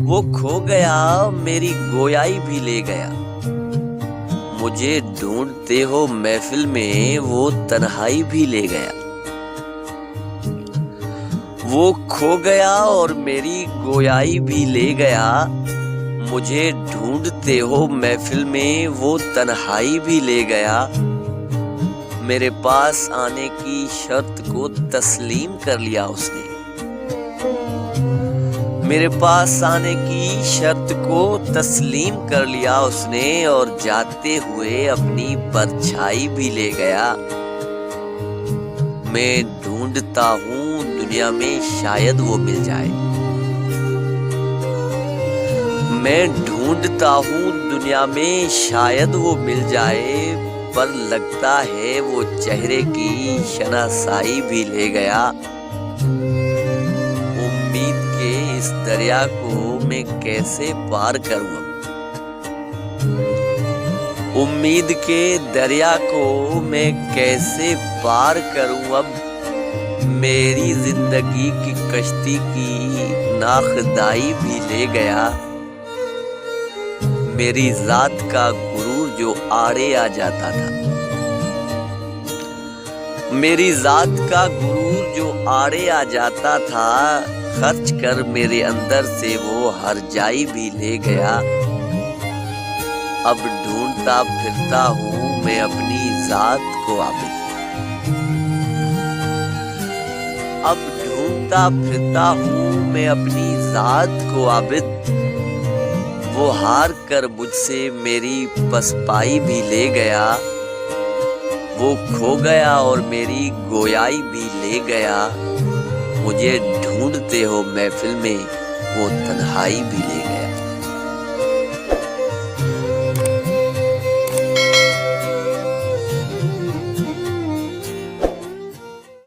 वो खो गया, मेरी गोयाई भी ले गया। मुझे ढूंढते हो महफिल में, वो तन्हाई भी ले गया। वो खो गया और मेरी गोयाई भी ले गया। मुझे ढूंढते हो महफिल में, वो तन्हाई भी ले गया। मेरे पास आने की शर्त को तस्लीम कर लिया उसने। मेरे पास आने की शर्त को तस्लीम कर लिया उसने, और जाते हुए अपनी परछाई भी ले गया। मैं ढूंढता हूँ दुनिया में, शायद वो मिल जाए। मैं ढूंढता हूँ दुनिया में, शायद वो मिल जाए। पर लगता है वो चेहरे की शनासाई भी ले गया। उम्मीद के इस दरिया को मैं कैसे पार करूं? उम्मीद के दरिया को मैं कैसे पार करूं अब? मेरी जिंदगी की कश्ती की नाखदाई भी ले गया। मेरी जात का गुरूर जो आड़े आ जाता था, मेरी जात का गुरूर जो आड़े आ जाता था, खर्च कर मेरे अंदर से वो हर जाई भी ले गया। अब ढूंढता फिरता हूँ मैं अपनी जात को आबिद। अब ढूंढता फिरता हूँ मैं अपनी जात को आबिद। वो हार कर मुझसे मेरी पसपाई भी ले गया। वो खो गया और मेरी गोयाई भी ले गया। मुझे ढूंढते हो महफिल में, वो तन्हाई भी ले गया।